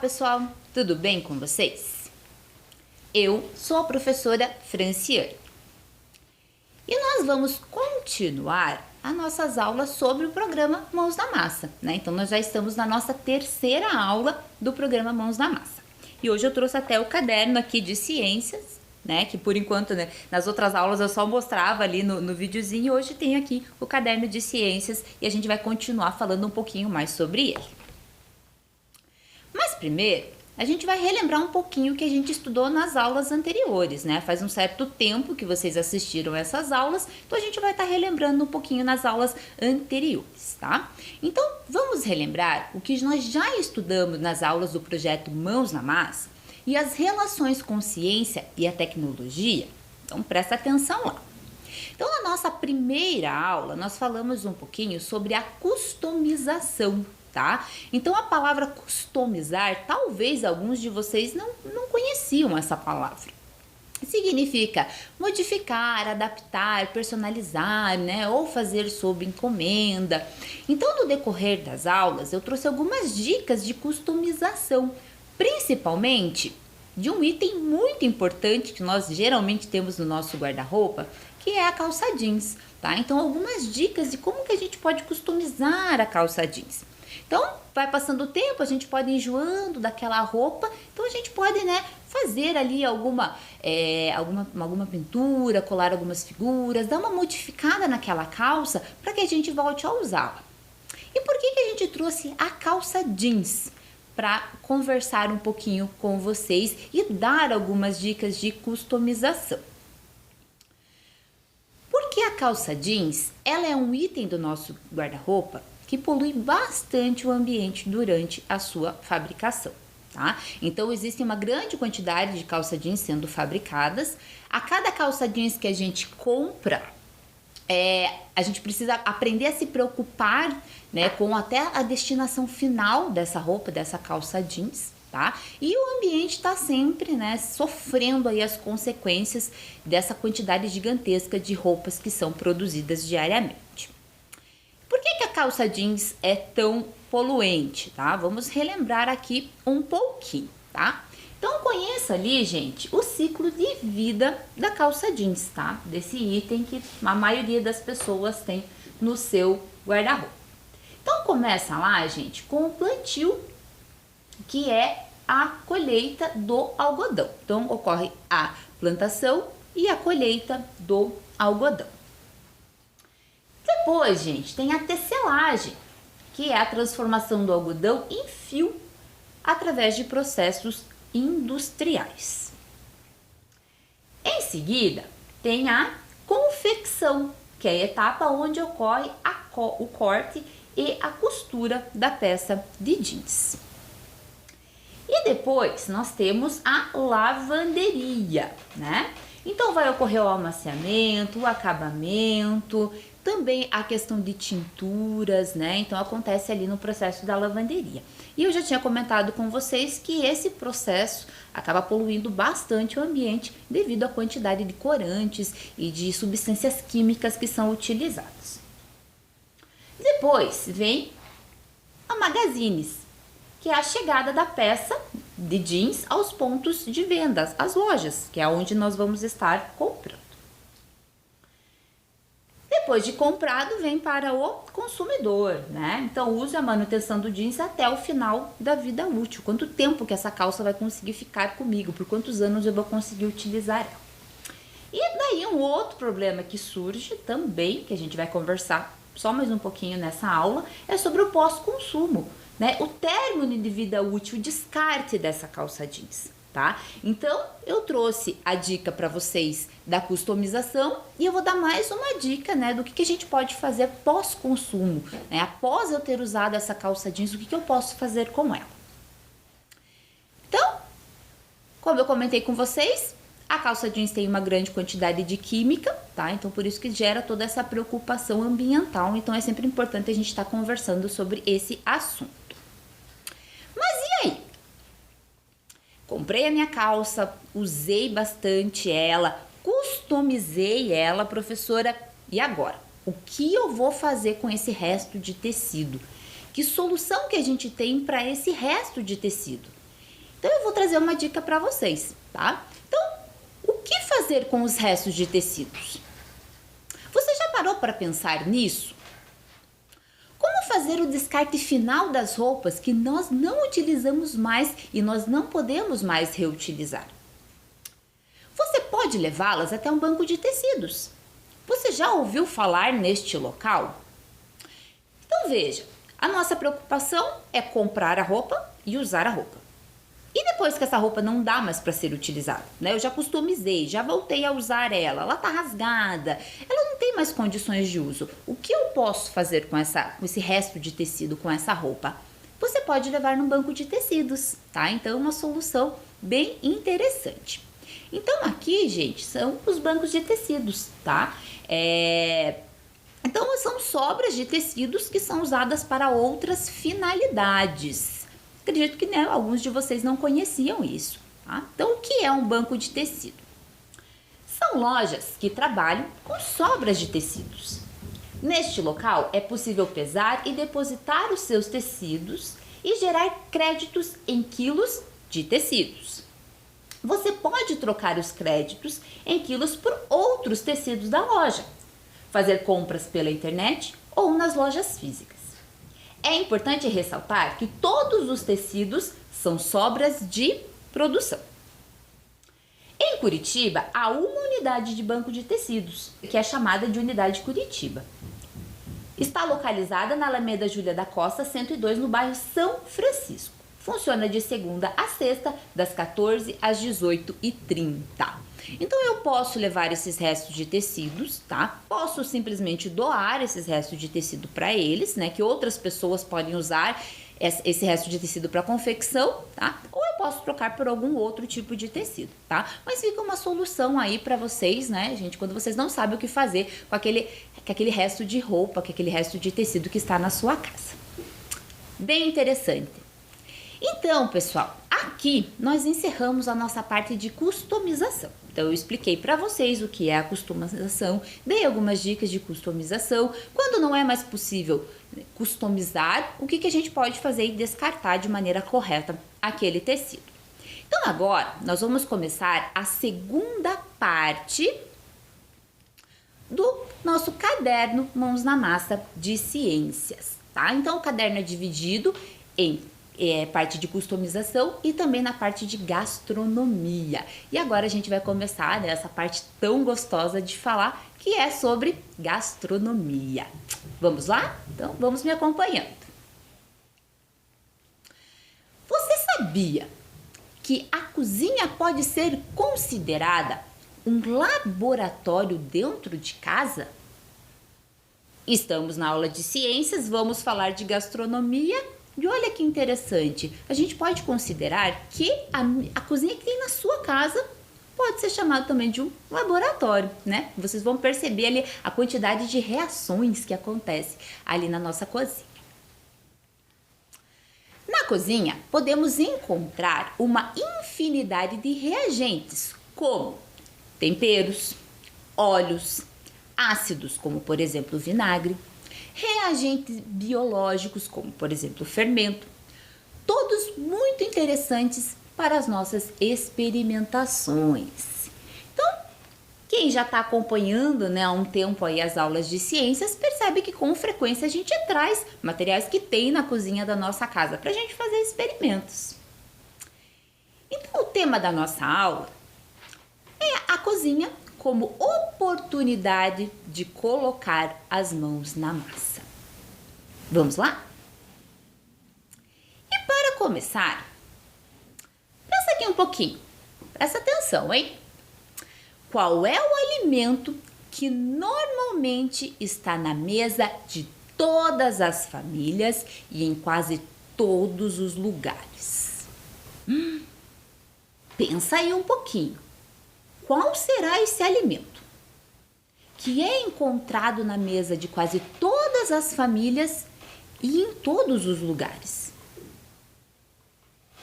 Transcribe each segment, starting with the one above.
pessoal, tudo bem com vocês? Eu sou a professora Franciane e nós vamos continuar as nossas aulas sobre o programa Mãos na Massa, né? Então nós já estamos na nossa terceira aula do programa Mãos na Massa e hoje eu trouxe até o caderno aqui de ciências, né? Que por enquanto, né, nas outras aulas eu só mostrava ali no videozinho, e hoje tem aqui o caderno de ciências e a gente vai continuar falando um pouquinho mais sobre ele. Mas primeiro, a gente vai relembrar um pouquinho o que a gente estudou nas aulas anteriores, né? Faz um certo tempo que vocês assistiram essas aulas, então a gente vai estar relembrando um pouquinho nas aulas anteriores, tá? Então, vamos relembrar o que nós já estudamos nas aulas do projeto Mãos na Massa e as relações com ciência e a tecnologia. Então, presta atenção lá. Então, na nossa primeira aula, nós falamos um pouquinho sobre a customização, tá? Então, a palavra customizar, talvez alguns de vocês não conheciam essa palavra. Significa modificar, adaptar, personalizar, né? Ou fazer sob encomenda. Então, no decorrer das aulas, eu trouxe algumas dicas de customização, principalmente de um item muito importante que nós geralmente temos no nosso guarda-roupa, que é a calça jeans, tá? Então, algumas dicas de como que a gente pode customizar a calça jeans. Então, vai passando o tempo, a gente pode ir enjoando daquela roupa, então a gente pode, né, fazer ali alguma pintura, colar algumas figuras, dar uma modificada naquela calça para que a gente volte a usá-la. E por que a gente trouxe a calça jeans? Para conversar um pouquinho com vocês e dar algumas dicas de customização. Porque a calça jeans, ela é um item do nosso guarda-roupa que polui bastante o ambiente durante a sua fabricação, tá? Então, existe uma grande quantidade de calça jeans sendo fabricadas. A cada calça jeans que a gente compra, a gente precisa aprender a se preocupar, né, com até a destinação final dessa roupa, dessa calça jeans, tá? E o ambiente está sempre, né, sofrendo aí as consequências dessa quantidade gigantesca de roupas que são produzidas diariamente. Por que a calça jeans é tão poluente, tá? Vamos relembrar aqui um pouquinho, tá? Então, conheça ali, gente, o ciclo de vida da calça jeans, tá? Desse item que a maioria das pessoas tem no seu guarda-roupa. Então, começa lá, gente, com o plantio, que é a colheita do algodão. Então, ocorre a plantação e a colheita do algodão. Depois, gente, tem a tecelagem, que é a transformação do algodão em fio através de processos industriais. Em seguida, tem a confecção, que é a etapa onde ocorre o corte e a costura da peça de jeans. E depois nós temos a lavanderia, né? Então vai ocorrer o amaciamento, o acabamento, também a questão de tinturas, né? Então acontece ali no processo da lavanderia. E eu já tinha comentado com vocês que esse processo acaba poluindo bastante o ambiente devido à quantidade de corantes e de substâncias químicas que são utilizadas. Depois vem a magazines, que é a chegada da peça de jeans aos pontos de vendas, as lojas, que é onde nós vamos estar comprando. Depois de comprado, vem para o consumidor, né? Então, use a manutenção do jeans até o final da vida útil. Quanto tempo que essa calça vai conseguir ficar comigo? Por quantos anos eu vou conseguir utilizar ela? E daí um outro problema que surge também, que a gente vai conversar só mais um pouquinho nessa aula, é sobre o pós-consumo, né? O término de vida útil, o descarte dessa calça jeans, tá? Então, eu trouxe a dica para vocês da customização e eu vou dar mais uma dica, né, do que a gente pode fazer pós-consumo, né? Após eu ter usado essa calça jeans, o que eu posso fazer com ela? Então, como eu comentei com vocês, a calça jeans tem uma grande quantidade de química, tá? Então, por isso que gera toda essa preocupação ambiental. Então, é sempre importante a gente estar conversando sobre esse assunto. Mas e aí? Comprei a minha calça, usei bastante ela, customizei ela, professora. E agora? O que eu vou fazer com esse resto de tecido? Que solução que a gente tem para esse resto de tecido? Então eu vou trazer uma dica para vocês, tá? Então, o que fazer com os restos de tecidos? Você já parou para pensar nisso? Como fazer o descarte final das roupas que nós não utilizamos mais e nós não podemos mais reutilizar? Você pode levá-las até um banco de tecidos. Você já ouviu falar neste local? Então veja, a nossa preocupação é comprar a roupa e usar a roupa. E depois que essa roupa não dá mais para ser utilizada, né? Eu já customizei, já voltei a usar ela tá rasgada, ela não tem mais condições de uso. O que eu posso fazer com esse resto de tecido, com essa roupa? Você pode levar num banco de tecidos, tá? Então é uma solução bem interessante. Então aqui, gente, são os bancos de tecidos, tá? Então são sobras de tecidos que são usadas para outras finalidades. Acredito que, né, alguns de vocês não conheciam isso, tá? Então o que é um banco de tecido? São lojas que trabalham com sobras de tecidos. Neste local é possível pesar e depositar os seus tecidos e gerar créditos em quilos de tecidos. Você pode trocar os créditos em quilos por outros tecidos da loja, fazer compras pela internet ou nas lojas físicas. É importante ressaltar que todos os tecidos são sobras de produção. Em Curitiba, há uma unidade de banco de tecidos, que é chamada de Unidade Curitiba. Está localizada na Alameda Júlia da Costa, 102, no bairro São Francisco. Funciona de segunda a sexta, das 14 às 18h30. Então eu posso levar esses restos de tecidos, tá? Posso simplesmente doar esses restos de tecido para eles, né? Que outras pessoas podem usar esse resto de tecido para confecção, tá? Ou eu posso trocar por algum outro tipo de tecido, tá? Mas fica uma solução aí para vocês, né, gente? Quando vocês não sabem o que fazer com aquele resto de roupa, com aquele resto de tecido que está na sua casa. Bem interessante. Então, pessoal, aqui nós encerramos a nossa parte de customização. Então, eu expliquei para vocês o que é a customização, dei algumas dicas de customização. Quando não é mais possível customizar, o que a gente pode fazer e descartar de maneira correta aquele tecido. Então, agora, nós vamos começar a segunda parte do nosso caderno Mãos na Massa de Ciências, tá? Então, o caderno é dividido em parte de customização e também na parte de gastronomia. E agora a gente vai começar, né, essa parte tão gostosa de falar, que é sobre gastronomia. Vamos lá? Então, vamos me acompanhando. Você sabia que a cozinha pode ser considerada um laboratório dentro de casa? Estamos na aula de ciências, vamos falar de gastronomia. E olha que interessante, a gente pode considerar que a cozinha que tem na sua casa pode ser chamada também de um laboratório, né? Vocês vão perceber ali a quantidade de reações que acontece ali na nossa cozinha. Na cozinha, podemos encontrar uma infinidade de reagentes, como temperos, óleos, ácidos, como por exemplo o vinagre, reagentes biológicos, como por exemplo o fermento, todos muito interessantes para as nossas experimentações. Então, quem já está acompanhando, né, há um tempo aí as aulas de ciências, percebe que com frequência a gente traz materiais que tem na cozinha da nossa casa para a gente fazer experimentos. Então, o tema da nossa aula é a cozinha como oportunidade de colocar as mãos na massa. Vamos lá? E para começar, pensa aqui um pouquinho. Presta atenção, hein? Qual é o alimento que normalmente está na mesa de todas as famílias e em quase todos os lugares? Pensa aí um pouquinho. Qual será esse alimento que é encontrado na mesa de quase todas as famílias e em todos os lugares?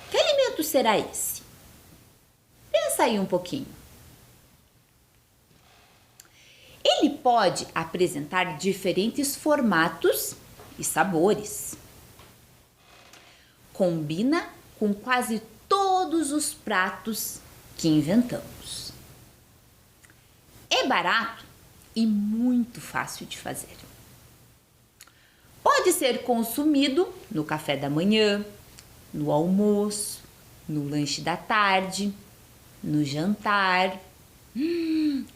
Que alimento será esse? Pensa aí um pouquinho. Ele pode apresentar diferentes formatos e sabores. Combina com quase todos todos os pratos que inventamos. É barato e muito fácil de fazer. Pode ser consumido no café da manhã, no almoço, no lanche da tarde, no jantar.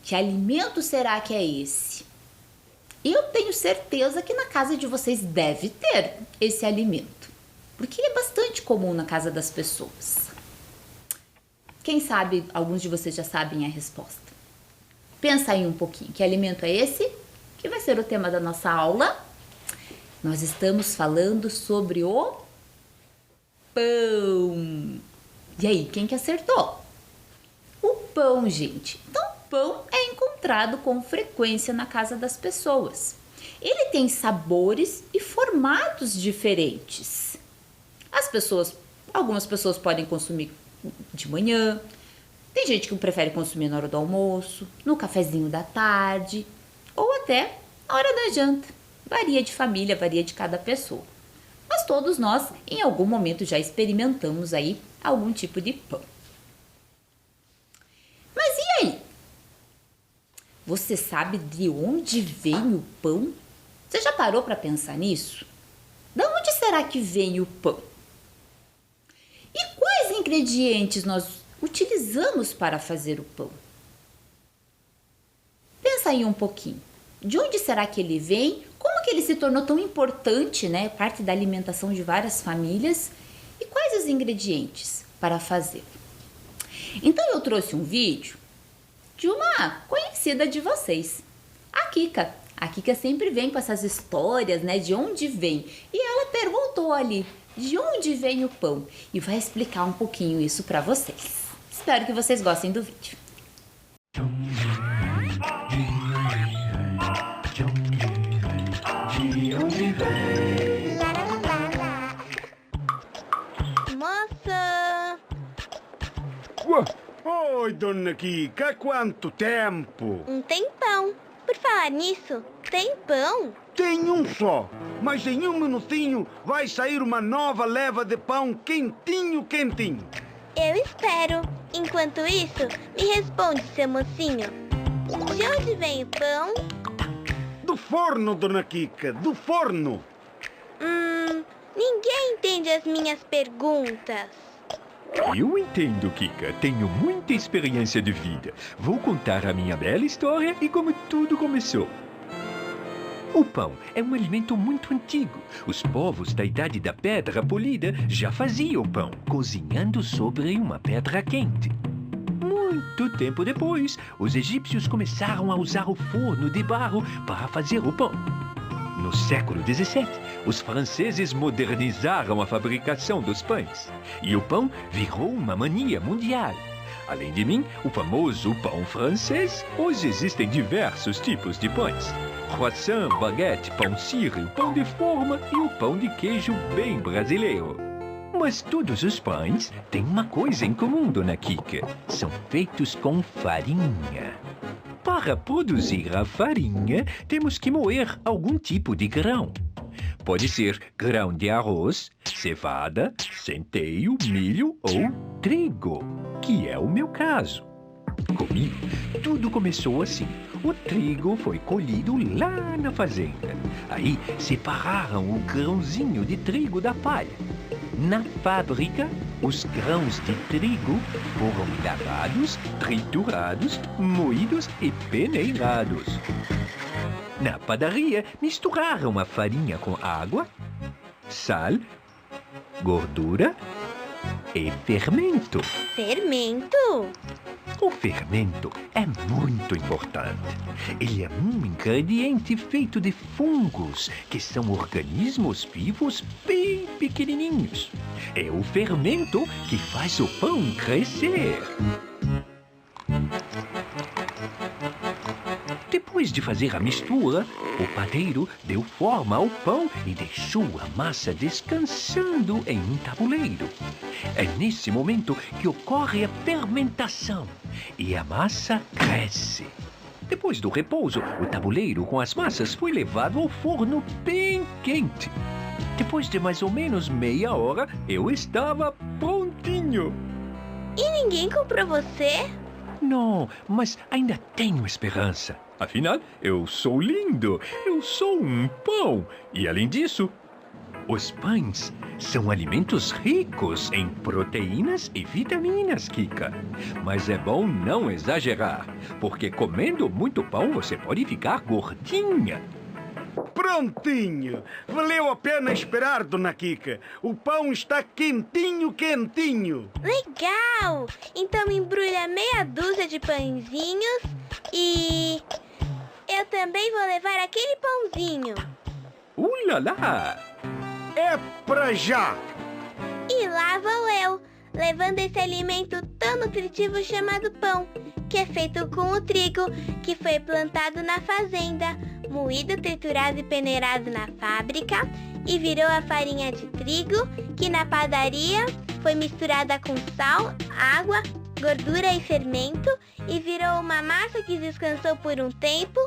Que alimento será que é esse? Eu tenho certeza que na casa de vocês deve ter esse alimento, porque ele é bastante comum na casa das pessoas. Quem sabe, alguns de vocês já sabem a resposta. Pensa aí um pouquinho, que alimento é esse? Que vai ser o tema da nossa aula. Nós estamos falando sobre o pão. E aí, quem que acertou? O pão, gente. Então, pão é encontrado com frequência na casa das pessoas. Ele tem sabores e formatos diferentes. Algumas pessoas podem consumir de manhã, tem gente que prefere consumir na hora do almoço, no cafezinho da tarde ou até na hora da janta. Varia de família, varia de cada pessoa. Mas todos nós, em algum momento, já experimentamos aí algum tipo de pão. Mas e aí? Você sabe de onde vem o pão? Você já parou para pensar nisso? De onde será que vem o pão? E quais ingredientes nós utilizamos para fazer o pão? Pensa aí um pouquinho. De onde será que ele vem? Como que ele se tornou tão importante, né? Parte da alimentação de várias famílias. E quais os ingredientes para fazer? Então eu trouxe um vídeo de uma conhecida de vocês, a Kika. A Kika sempre vem com essas histórias, né? De onde vem. E ela perguntou ali, de onde vem o pão? E vai explicar um pouquinho isso para vocês. Espero que vocês gostem do vídeo. Moça! Oi, dona Kika, há quanto tempo? Um tempão. Por falar nisso, tem pão? Tem um só, mas em um minutinho vai sair uma nova leva de pão quentinho, quentinho. Eu espero. Enquanto isso, me responde, seu mocinho. De onde vem o pão? Do forno, dona Kika, do forno. Ninguém entende as minhas perguntas. Eu entendo, Kika. Tenho muita experiência de vida. Vou contar a minha bela história e como tudo começou. O pão é um alimento muito antigo. Os povos da Idade da Pedra Polida já faziam pão, cozinhando sobre uma pedra quente. Muito tempo depois, os egípcios começaram a usar o forno de barro para fazer o pão. No século XVII, os franceses modernizaram a fabricação dos pães e o pão virou uma mania mundial. Além de mim, o famoso pão francês, hoje existem diversos tipos de pães. Croissant, baguete, pão sírio, pão de forma e o pão de queijo bem brasileiro. Mas todos os pães têm uma coisa em comum, dona Kika. São feitos com farinha. Para produzir a farinha, temos que moer algum tipo de grão. Pode ser grão de arroz, cevada, centeio, milho ou trigo, que é o meu caso. Comigo, tudo começou assim. O trigo foi colhido lá na fazenda. Aí, separaram o grãozinho de trigo da palha. Na fábrica, os grãos de trigo foram lavados, triturados, moídos e peneirados. Na padaria, misturaram a farinha com água, sal, gordura e fermento. Fermento? O fermento é muito importante. Ele é um ingrediente feito de fungos, que são organismos vivos bem pequenininhos. É o fermento que faz o pão crescer. Depois de fazer a mistura, o padeiro deu forma ao pão e deixou a massa descansando em um tabuleiro. É nesse momento que ocorre a fermentação e a massa cresce. Depois do repouso, o tabuleiro com as massas foi levado ao forno bem quente. Depois de mais ou menos meia hora, eu estava prontinho. E ninguém comprou você? Não, mas ainda tenho esperança. Afinal, eu sou lindo, eu sou um pão. E além disso, os pães são alimentos ricos em proteínas e vitaminas, Kika. Mas é bom não exagerar, porque comendo muito pão você pode ficar gordinha. Prontinho! Valeu a pena esperar, Dona Kika. O pão está quentinho, quentinho. Legal! Então embrulha meia dúzia de pãezinhos e... eu também vou levar aquele pãozinho. Ulala! É pra já! E lá vou eu, levando esse alimento tão nutritivo chamado pão, que é feito com o trigo que foi plantado na fazenda, moído, triturado e peneirado na fábrica, e virou a farinha de trigo, que na padaria foi misturada com sal, água, gordura e fermento, e virou uma massa que descansou por um tempo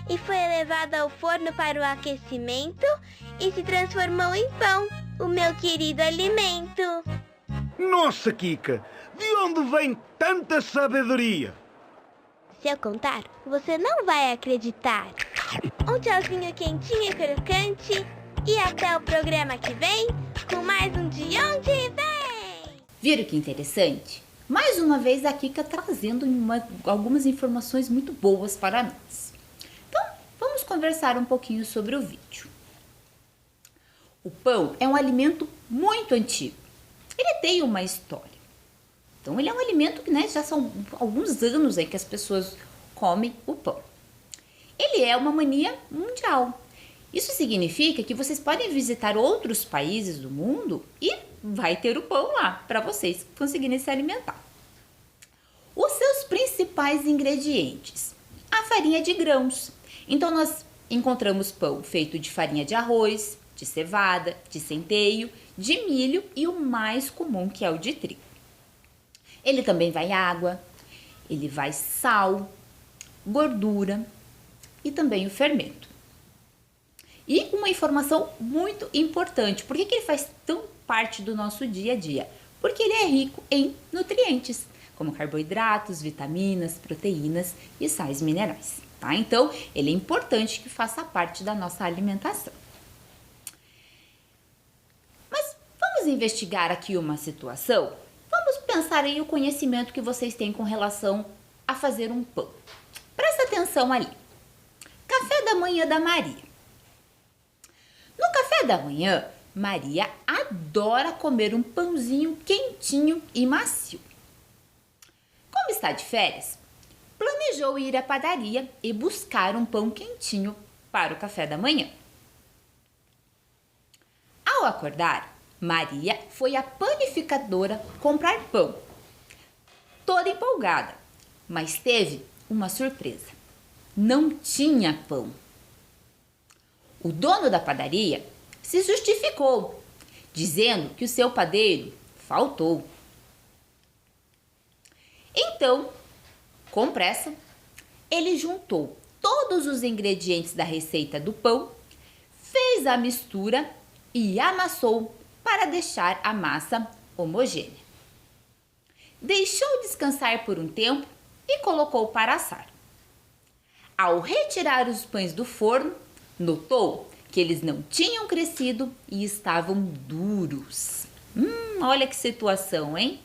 e foi levada ao forno para o aquecimento e se transformou em pão, o meu querido alimento. Nossa, Kika! De onde vem tanta sabedoria? Se eu contar, você não vai acreditar. Um tchauzinho quentinho e crocante. E até o programa que vem, com mais um De Onde Vem! Viram que interessante? Mais uma vez a Kika trazendo algumas informações muito boas para nós. Então, vamos conversar um pouquinho sobre o vídeo. O pão é um alimento muito antigo. Ele tem uma história. Então, ele é um alimento que já são alguns anos aí que as pessoas comem o pão. Ele é uma mania mundial. Isso significa que vocês podem visitar outros países do mundo e vai ter o pão lá para vocês conseguirem se alimentar. Os seus principais ingredientes: a farinha de grãos. Então, nós encontramos pão feito de farinha de arroz, de cevada, de centeio, de milho e o mais comum, que é o de trigo. Ele também vai água, ele vai sal, gordura e também o fermento. E uma informação muito importante: por que ele faz tão parte do nosso dia a dia? Porque ele é rico em nutrientes, como carboidratos, vitaminas, proteínas e sais minerais, tá? Então, ele é importante que faça parte da nossa alimentação. Mas vamos investigar aqui uma situação? Vamos pensar em o conhecimento que vocês têm com relação a fazer um pão. Presta atenção ali. Café da manhã da Maria. No café da manhã, Maria adora comer um pãozinho quentinho e macio. Como está de férias, planejou ir à padaria e buscar um pão quentinho para o café da manhã. Ao acordar, Maria foi à panificadora comprar pão. Toda empolgada, mas teve uma surpresa. Não tinha pão. O dono da padaria se justificou, dizendo que o seu padeiro faltou. Então, com pressa, ele juntou todos os ingredientes da receita do pão, fez a mistura e amassou para deixar a massa homogênea. Deixou descansar por um tempo e colocou para assar. Ao retirar os pães do forno, notou que eles não tinham crescido e estavam duros. Olha que situação, hein?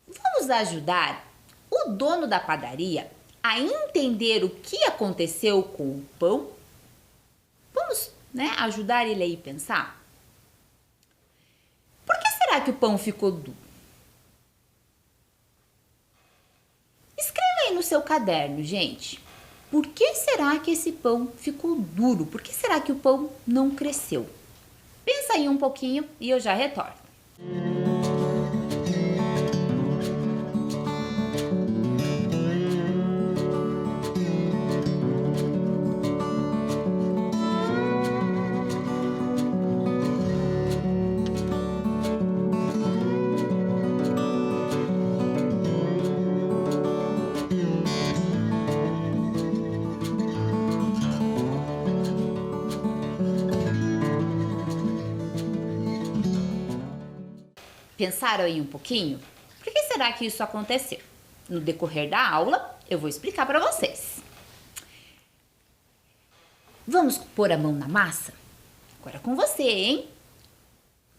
Vamos ajudar o dono da padaria a entender o que aconteceu com o pão? Vamos, ajudar ele aí a pensar? Por que será que o pão ficou duro? Escreva aí no seu caderno, gente. Por que será que esse pão ficou duro? Por que será que o pão não cresceu? Pensa aí um pouquinho e eu já retorno. Pensaram aí um pouquinho? Por que será que isso aconteceu? No decorrer da aula, eu vou explicar para vocês. Vamos pôr a mão na massa? Agora com você, hein?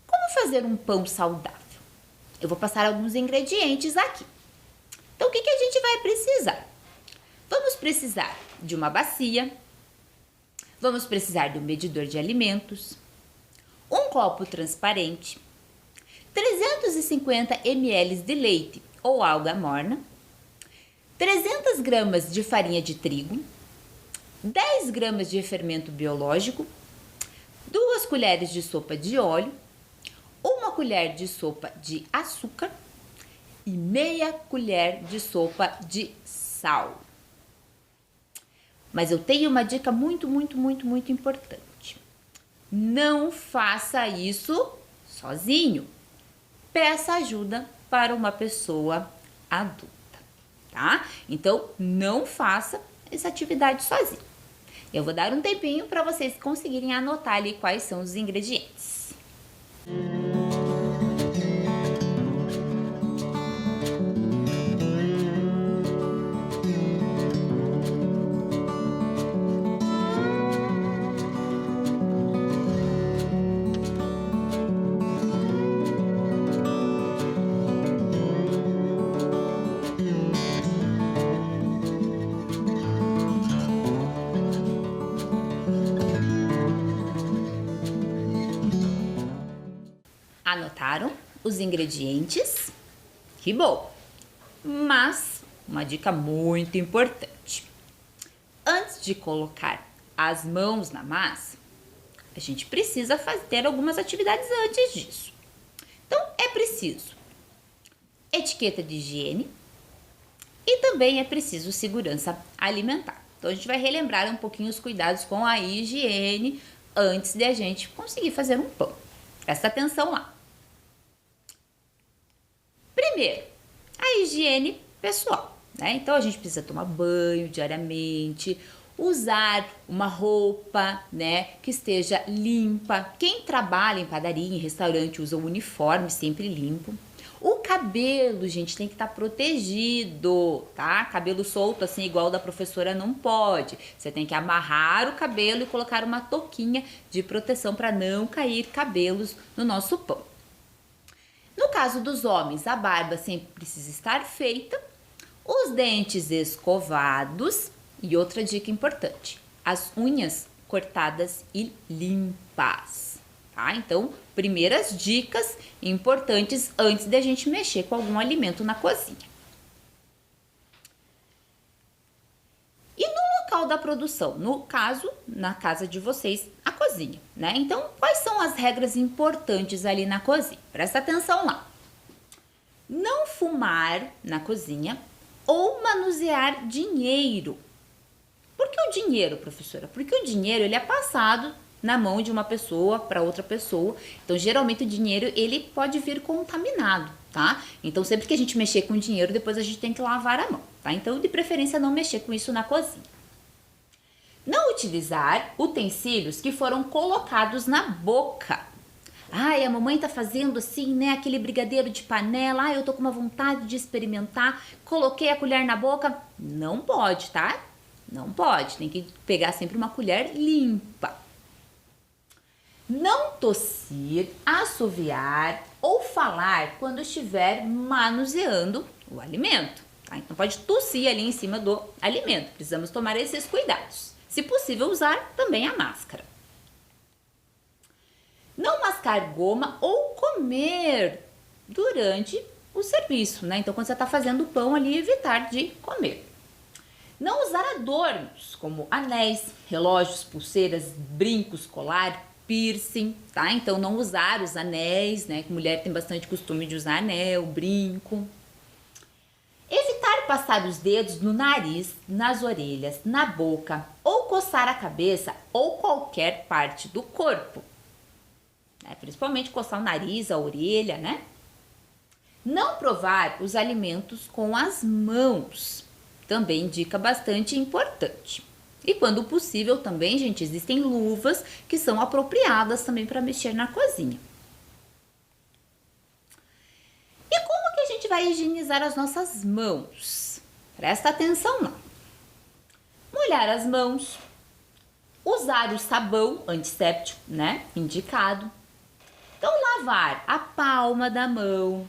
Como fazer um pão saudável? Eu vou passar alguns ingredientes aqui. Então, o que a gente vai precisar? Vamos precisar de uma bacia, vamos precisar de um medidor de alimentos, um copo transparente, 350 ml de leite ou alga morna, 300 gramas de farinha de trigo, 10 gramas de fermento biológico, 2 colheres de sopa de óleo, 1 colher de sopa de açúcar e meia colher de sopa de sal. Mas eu tenho uma dica muito importante. Não faça isso sozinho. Peça ajuda para uma pessoa adulta, tá? Então, não faça essa atividade sozinho. Eu vou dar um tempinho para vocês conseguirem anotar ali quais são os ingredientes. Anotaram os ingredientes? Que bom! Mas uma dica muito importante. Antes de colocar as mãos na massa, a gente precisa ter algumas atividades antes disso. Então, é preciso etiqueta de higiene e também é preciso segurança alimentar. Então, a gente vai relembrar um pouquinho os cuidados com a higiene antes de a gente conseguir fazer um pão. Presta atenção lá. Primeiro, a higiene pessoal, né? Então, a gente precisa tomar banho diariamente, usar uma roupa, né, que esteja limpa. Quem trabalha em padaria, em restaurante, usa um uniforme sempre limpo. O cabelo, gente, tem que estar protegido, tá? Cabelo solto, assim, igual o da professora, não pode. Você tem que amarrar o cabelo e colocar uma touquinha de proteção para não cair cabelos no nosso pão. No caso dos homens, a barba sempre precisa estar feita, os dentes escovados e outra dica importante, as unhas cortadas e limpas, tá? Então, primeiras dicas importantes antes de a gente mexer com algum alimento na cozinha. E no local da produção, no caso, na casa de vocês, a cozinha, né? Então, quais são as regras importantes ali na cozinha? Presta atenção lá. Não fumar na cozinha ou manusear dinheiro. Por que o dinheiro, professora? Porque o dinheiro ele é passado na mão de uma pessoa para outra pessoa. Então, geralmente o dinheiro ele pode vir contaminado, tá? Então, sempre que a gente mexer com dinheiro, depois a gente tem que lavar a mão, tá? Então, de preferência, não mexer com isso na cozinha. Não utilizar utensílios que foram colocados na boca. Ai, a mamãe tá fazendo assim, né, aquele brigadeiro de panela. Ai, eu tô com uma vontade de experimentar. Coloquei a colher na boca. Não pode, tá? Não pode. Tem que pegar sempre uma colher limpa. Não tossir, assoviar ou falar quando estiver manuseando o alimento, tá? Então pode tossir ali em cima do alimento. Precisamos tomar esses cuidados. Se possível, usar também a máscara. Não mascar goma ou comer durante o serviço, né? Então, quando você está fazendo o pão ali, evitar de comer. Não usar adornos, como anéis, relógios, pulseiras, brincos, colar, piercing, tá? Então, não usar os anéis, né? Que mulher tem bastante costume de usar anel, brinco. Evitar passar os dedos no nariz, nas orelhas, na boca, ou coçar a cabeça ou qualquer parte do corpo. Principalmente coçar o nariz, a orelha, né? Não provar os alimentos com as mãos. Também dica bastante importante. E quando possível também, gente, existem luvas que são apropriadas também para mexer na cozinha. vai higienizar as nossas mãos. Presta atenção lá. Molhar as mãos, usar o sabão antisséptico, né, indicado. Então, lavar a palma da mão,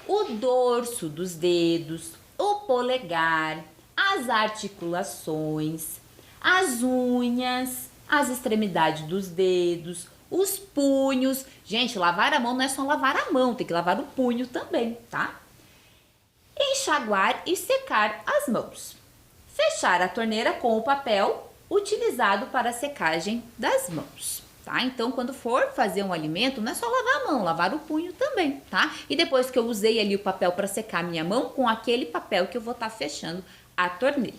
o dorso dos dedos, o polegar, as articulações, as unhas, as extremidades dos dedos, os punhos. Gente, lavar a mão não é só lavar a mão, tem que lavar o punho também, tá? Enxaguar e secar as mãos. Fechar a torneira com o papel utilizado para a secagem das mãos, tá? Então, quando for fazer um alimento, não é só lavar a mão, lavar o punho também, tá? E depois que eu usei ali o papel para secar a minha mão, com aquele papel que eu vou estar fechando a torneira.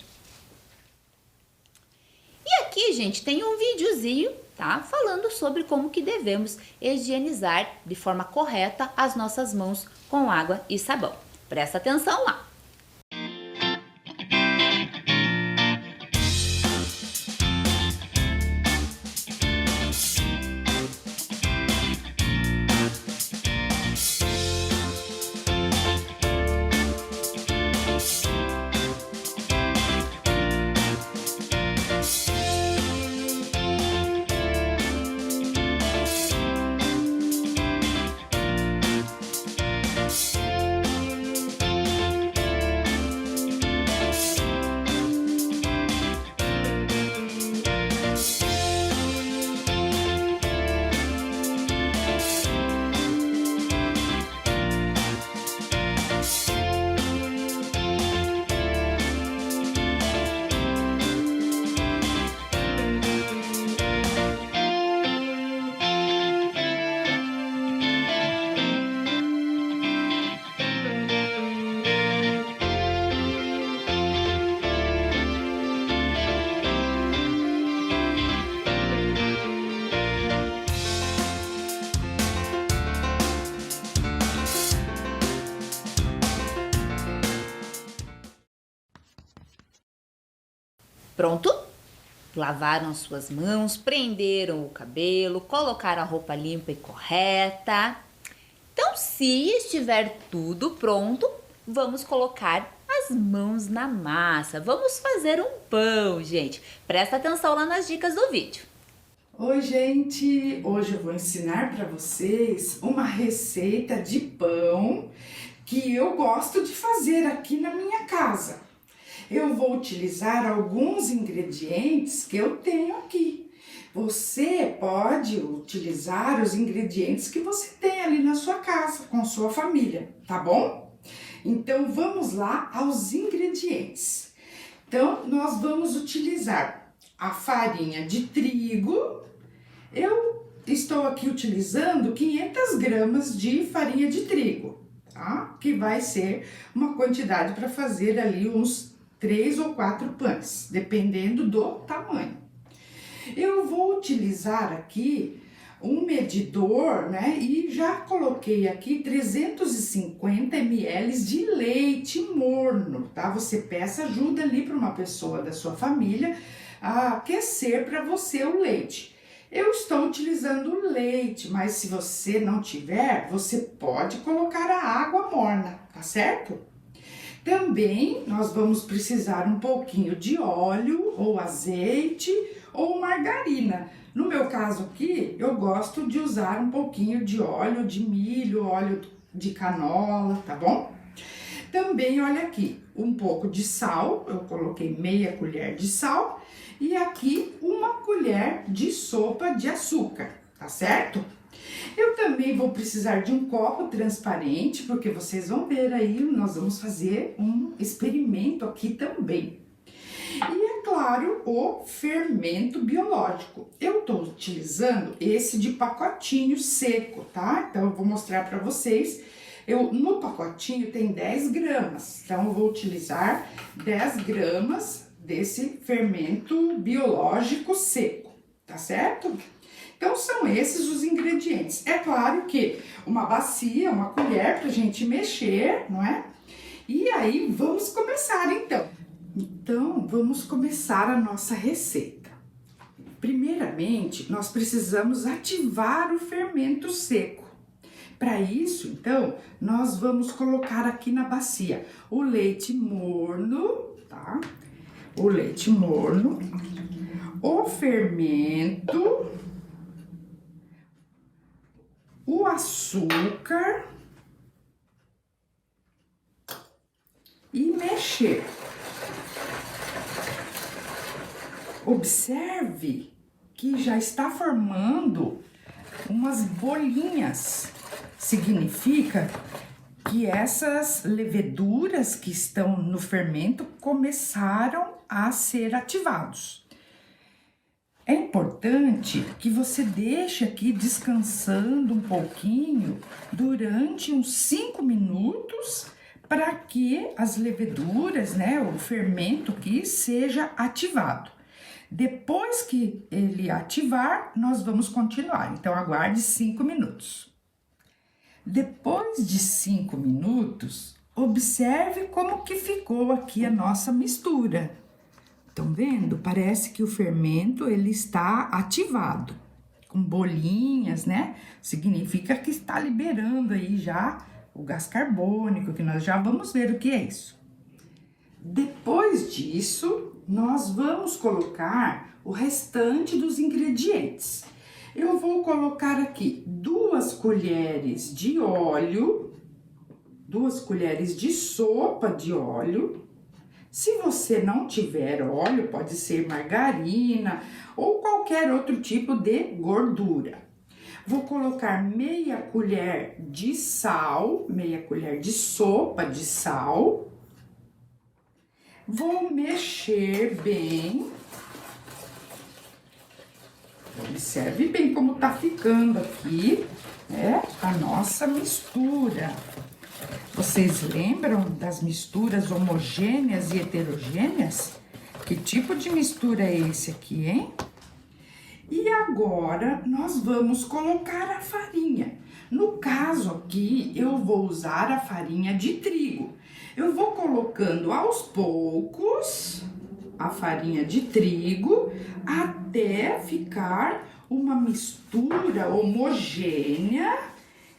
E aqui, gente, tem um videozinho, tá? Falando sobre como que devemos higienizar de forma correta as nossas mãos com água e sabão. Presta atenção lá. Pronto? Lavaram as suas mãos, prenderam o cabelo, colocaram a roupa limpa e correta. Então, se estiver tudo pronto, vamos colocar as mãos na massa. Vamos fazer um pão, gente. Presta atenção lá nas dicas do vídeo. Oi, gente! Hoje eu vou ensinar para vocês uma receita de pão que eu gosto de fazer aqui na minha casa. Eu vou utilizar alguns ingredientes que eu tenho aqui. Você pode utilizar os ingredientes que você tem ali na sua casa, com sua família, tá bom? Então, vamos lá aos ingredientes. Então, nós vamos utilizar a farinha de trigo. Eu estou aqui utilizando 500 gramas de farinha de trigo, tá? Que vai ser uma quantidade para fazer ali uns 3 ou 4 pães, dependendo do tamanho. Eu vou utilizar aqui um medidor, né? E já coloquei aqui 350 ml de leite morno, tá? Você peça ajuda ali para uma pessoa da sua família a aquecer para você o leite. Eu estou utilizando leite, mas se você não tiver, você pode colocar a água morna, tá certo? Também nós vamos precisar um pouquinho de óleo ou azeite ou margarina. No meu caso aqui, eu gosto de usar um pouquinho de óleo de milho, óleo de canola, tá bom? Também, olha aqui, um pouco de sal, eu coloquei meia colher de sal e aqui uma colher de sopa de açúcar, tá certo? Eu também vou precisar de um copo transparente, porque vocês vão ver aí, nós vamos fazer um experimento aqui também. E é claro, o fermento biológico. Eu tô utilizando esse de pacotinho seco, tá? Então eu vou mostrar para vocês. No pacotinho tem 10 gramas, então eu vou utilizar 10 gramas desse fermento biológico seco, tá certo? Então, são esses os ingredientes. É claro que uma bacia, uma colher pra gente mexer, não é? E aí, vamos começar então. Então, vamos começar a nossa receita. Primeiramente, nós precisamos ativar o fermento seco. Para isso, então, nós vamos colocar aqui na bacia o leite morno, tá? O leite morno, o fermento, o açúcar e mexer. Observe que já está formando umas bolinhas. Significa que essas leveduras que estão no fermento começaram a ser ativados. É importante que você deixe aqui descansando um pouquinho durante uns 5 minutos para que as leveduras, né, o fermento aqui seja ativado. Depois que ele ativar, nós vamos continuar. Então, aguarde 5 minutos. Depois de 5 minutos, observe como que ficou aqui a nossa mistura. Estão vendo? Parece que o fermento ele está ativado, com bolinhas, né? Significa que está liberando aí já o gás carbônico, que nós já vamos ver o que é isso. Depois disso, nós vamos colocar o restante dos ingredientes. Eu vou colocar aqui 2 colheres de óleo, 2 colheres de sopa de óleo. Se você não tiver óleo, pode ser margarina ou qualquer outro tipo de gordura. Vou colocar meia colher de sal, meia colher de sopa de sal. Vou mexer bem. Observe bem como tá ficando aqui, né, a nossa mistura. Vocês lembram das misturas homogêneas e heterogêneas? Que tipo de mistura é esse aqui, hein? E agora, nós vamos colocar a farinha. No caso aqui, eu vou usar a farinha de trigo. Eu vou colocando aos poucos a farinha de trigo até ficar uma mistura homogênea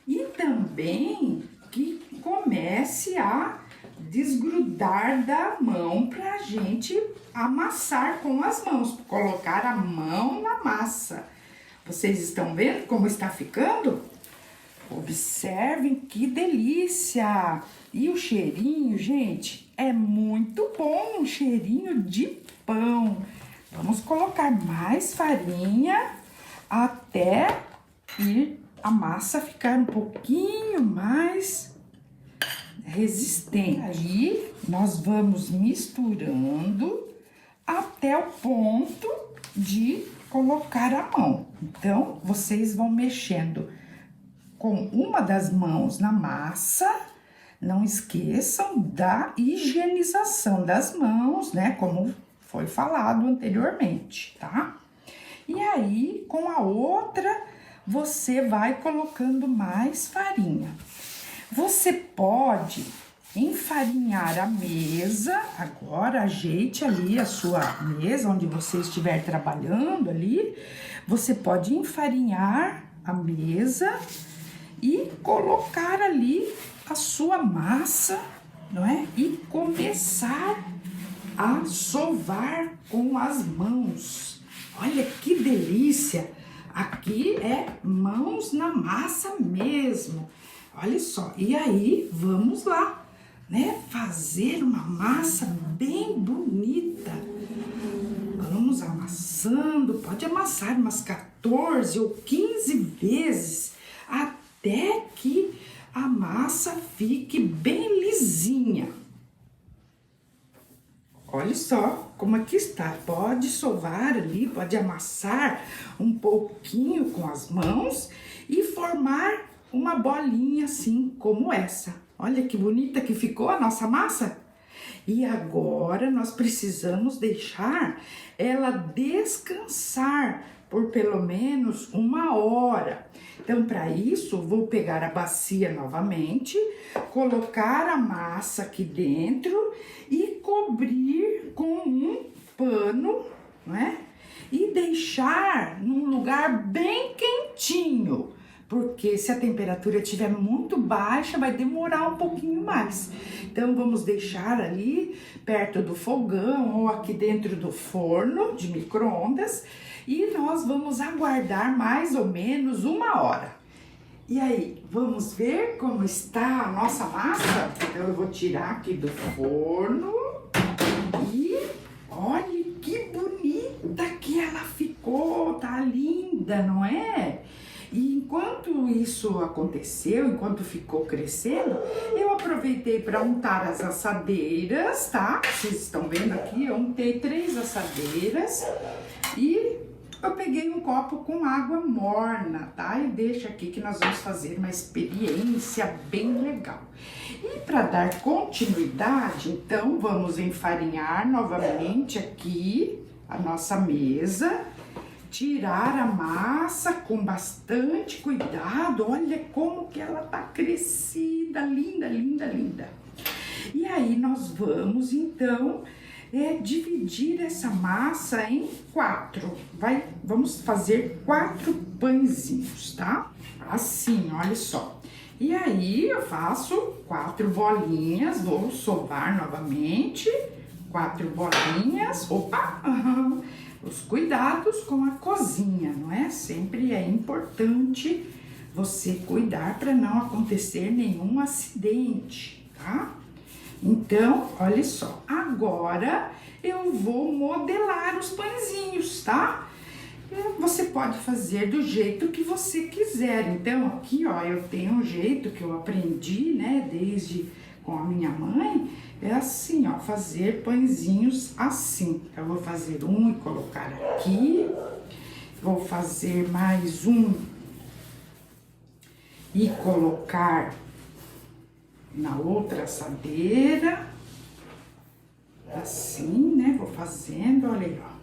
e também que comece a desgrudar da mão para a gente amassar com as mãos, colocar a mão na massa. Vocês estão vendo como está ficando? Observem que delícia! E o cheirinho, gente, é muito bom, um cheirinho de pão. Vamos colocar mais farinha até a massa ficar um pouquinho mais resistente. Aí, nós vamos misturando até o ponto de colocar a mão. Então, vocês vão mexendo com uma das mãos na massa. Não esqueçam da higienização das mãos, né? Como foi falado anteriormente, tá? E aí, com a outra, você vai colocando mais farinha. Você pode enfarinhar a mesa. Agora, ajeite ali a sua mesa, onde você estiver trabalhando ali. Você pode enfarinhar a mesa e colocar ali a sua massa, não é? E começar a sovar com as mãos. Olha que delícia! Aqui é mãos na massa mesmo. Olha só, e aí vamos lá, né? Fazer uma massa bem bonita. Vamos amassando, pode amassar umas 14 ou 15 vezes até que a massa fique bem lisinha. Olha só como aqui está. Pode sovar ali, pode amassar um pouquinho com as mãos e formar uma bolinha assim como essa. Olha que bonita que ficou a nossa massa. E agora nós precisamos deixar ela descansar por pelo menos 1 hora. Então, para isso, vou pegar a bacia novamente, colocar a massa aqui dentro e cobrir com um pano, né? E deixar num lugar bem quentinho, porque se a temperatura estiver muito baixa, vai demorar um pouquinho mais. Então, vamos deixar ali perto do fogão ou aqui dentro do forno de micro-ondas e nós vamos aguardar mais ou menos 1 hora. E aí, vamos ver como está a nossa massa? Então, eu vou tirar aqui do forno e olha que bonita que ela ficou, tá linda, não é? E enquanto isso aconteceu, enquanto ficou crescendo, eu aproveitei para untar as assadeiras, tá? Vocês estão vendo aqui, eu untei 3 assadeiras e eu peguei um copo com água morna, tá? E deixa aqui que nós vamos fazer uma experiência bem legal. E para dar continuidade, então, vamos enfarinhar novamente aqui a nossa mesa. Tirar a massa com bastante cuidado. Olha como que ela tá crescida, linda, linda, linda. E aí nós vamos então dividir essa massa em 4. Vamos fazer 4 pãezinhos, tá? Assim, olha só. E aí eu faço 4 bolinhas, vou sovar novamente. 4 bolinhas. Opa! Os cuidados com a cozinha, não é? Sempre é importante você cuidar para não acontecer nenhum acidente, tá? Então, olha só, agora eu vou modelar os pãezinhos, tá? Você pode fazer do jeito que você quiser. Então, aqui, ó, eu tenho um jeito que eu aprendi, né, desde com a minha mãe, é assim, ó, fazer pãezinhos assim. Eu vou fazer um e colocar aqui, vou fazer mais um e colocar na outra assadeira, assim, né, vou fazendo, olha aí, ó.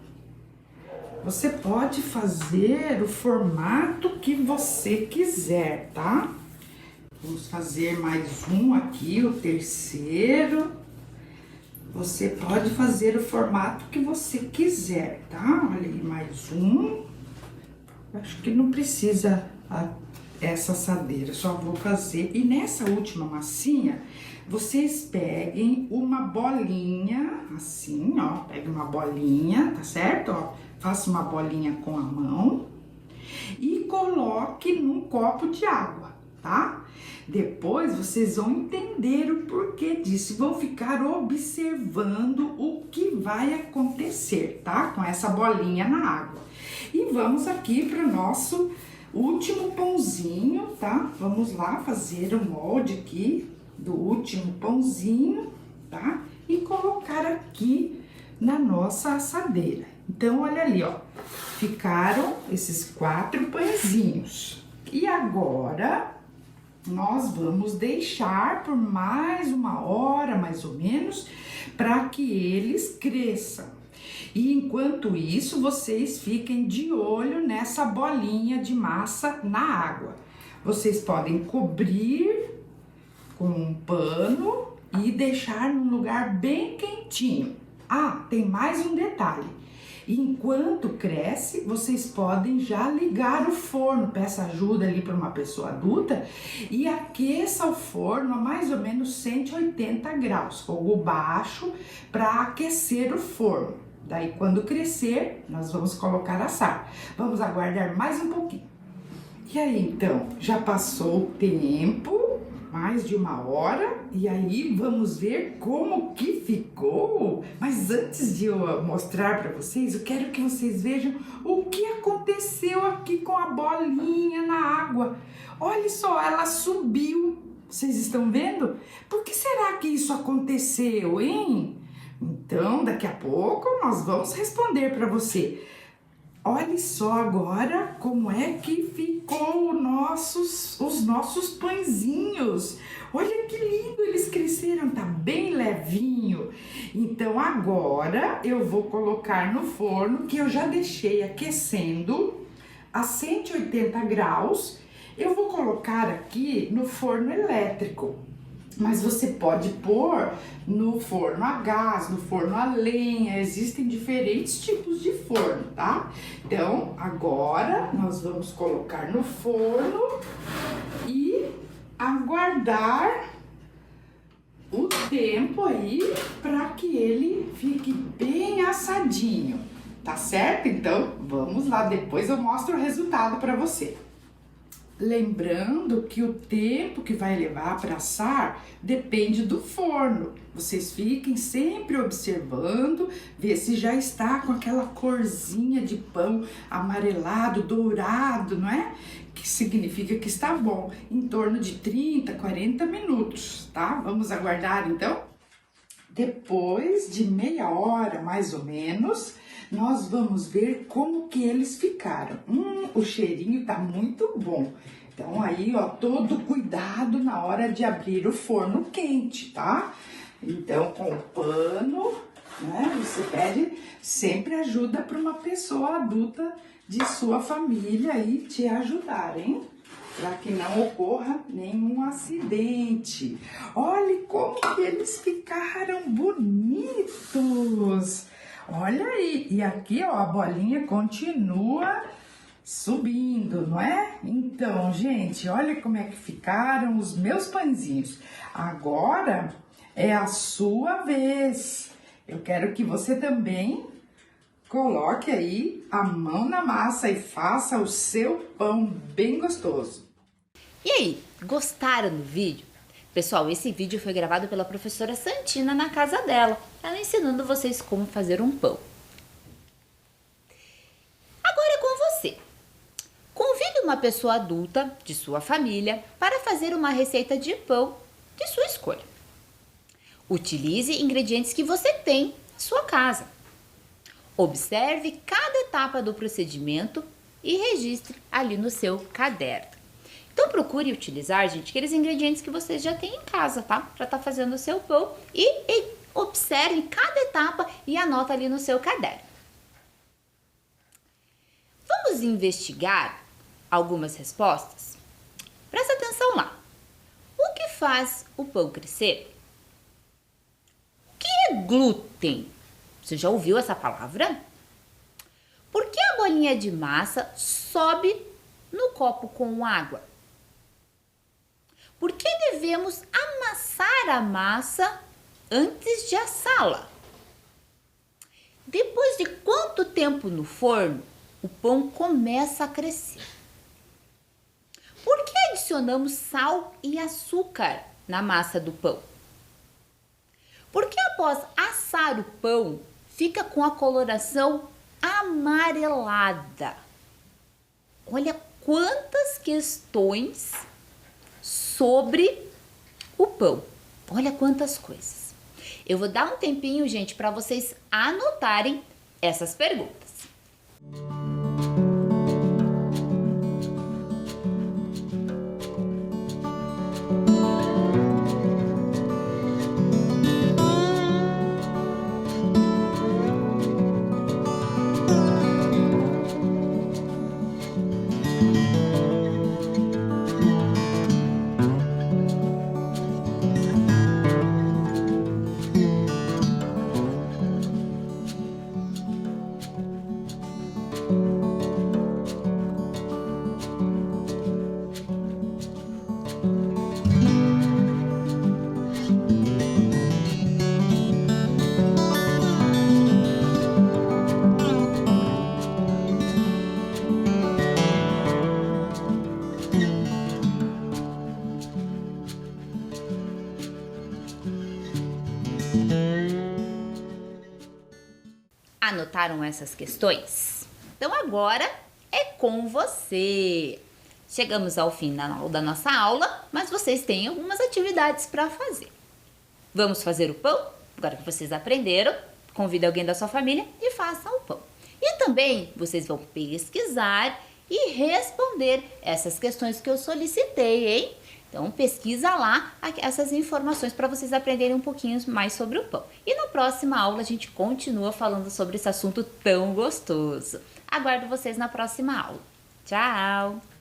Você pode fazer o formato que você quiser, tá? Vamos fazer mais um aqui, o terceiro. Você pode fazer o formato que você quiser, tá? Olha aí, mais um. Acho que não precisa essa assadeira, só vou fazer. E nessa última massinha, vocês peguem uma bolinha, assim, ó. Pegue uma bolinha, tá certo? Ó, faça uma bolinha com a mão e coloque num copo de água, tá? Depois vocês vão entender o porquê disso, vão ficar observando o que vai acontecer, tá? Com essa bolinha na água. E vamos aqui para o nosso último pãozinho, tá? Vamos lá fazer o molde aqui do último pãozinho, tá? E colocar aqui na nossa assadeira. Então, olha ali, ó, ficaram esses 4 pãezinhos. E agora nós vamos deixar por mais 1 hora, mais ou menos, para que eles cresçam. E enquanto isso, vocês fiquem de olho nessa bolinha de massa na água. Vocês podem cobrir com um pano e deixar num lugar bem quentinho. Ah, tem mais um detalhe. Enquanto cresce, vocês podem já ligar o forno, peça ajuda ali para uma pessoa adulta e aqueça o forno a mais ou menos 180 graus, fogo baixo, para aquecer o forno. Daí, quando crescer, nós vamos colocar assar. Vamos aguardar mais um pouquinho. E aí, então, já passou o tempo, mais de 1 hora, e aí vamos ver como que ficou. Mas antes de eu mostrar para vocês, eu quero que vocês vejam o que aconteceu aqui com a bolinha na água. Olha só, ela subiu. Vocês estão vendo? Por que será que isso aconteceu, hein? Então, daqui a pouco nós vamos responder para você. Olha só agora como é que ficou os nossos pãezinhos. Olha que lindo, eles cresceram, tá bem levinho. Então agora eu vou colocar no forno, que eu já deixei aquecendo a 180 graus. Eu vou colocar aqui no forno elétrico. Mas você pode pôr no forno a gás, no forno a lenha, existem diferentes tipos de forno, tá? Então, agora nós vamos colocar no forno e aguardar o tempo aí para que ele fique bem assadinho, tá certo? Então, vamos lá, depois eu mostro o resultado para você. Lembrando que o tempo que vai levar para assar depende do forno. Vocês fiquem sempre observando, ver se já está com aquela corzinha de pão amarelado, dourado, não é? Que significa que está bom, em torno de 30, 40 minutos, tá? Vamos aguardar então? Depois de meia hora, mais ou menos, nós vamos ver como que eles ficaram. O cheirinho tá muito bom. Então aí, ó, todo cuidado na hora de abrir o forno quente, tá? Então, com o pano, né, você pede sempre ajuda para uma pessoa adulta de sua família aí te ajudar, hein? Para que não ocorra nenhum acidente. Olha como que eles ficaram bonitos. Olha aí, e aqui, ó, a bolinha continua subindo, não é? Então, gente, olha como é que ficaram os meus pãezinhos. Agora é a sua vez. Eu quero que você também coloque aí a mão na massa e faça o seu pão bem gostoso. E aí, gostaram do vídeo? Pessoal, esse vídeo foi gravado pela professora Santina na casa dela, ela ensinando vocês como fazer um pão. Agora é com você. Convide uma pessoa adulta de sua família para fazer uma receita de pão de sua escolha. Utilize ingredientes que você tem em sua casa. Observe cada etapa do procedimento e registre ali no seu caderno. Então procure utilizar, gente, aqueles ingredientes que vocês já têm em casa, tá? Para estar fazendo o seu pão e observe cada etapa e anota ali no seu caderno. Vamos investigar algumas respostas? Presta atenção lá. O que faz o pão crescer? O que é glúten? Você já ouviu essa palavra? Por que a bolinha de massa sobe no copo com água? Por que devemos amassar a massa antes de assá-la? Depois de quanto tempo no forno o pão começa a crescer? Por que adicionamos sal e açúcar na massa do pão? Por que após assar o pão fica com a coloração amarelada? Olha quantas questões sobre o pão. Olha quantas coisas. Eu vou dar um tempinho, gente, para vocês anotarem essas perguntas. Anotaram essas questões? Então agora é com você. Chegamos ao fim da nossa aula, mas vocês têm algumas atividades para fazer. Vamos fazer o pão? Agora que vocês aprenderam, convide alguém da sua família e faça o pão. E também vocês vão pesquisar e responder essas questões que eu solicitei, hein? Então pesquisa lá essas informações para vocês aprenderem um pouquinho mais sobre o pão. E na próxima aula a gente continua falando sobre esse assunto tão gostoso. Aguardo vocês na próxima aula. Tchau!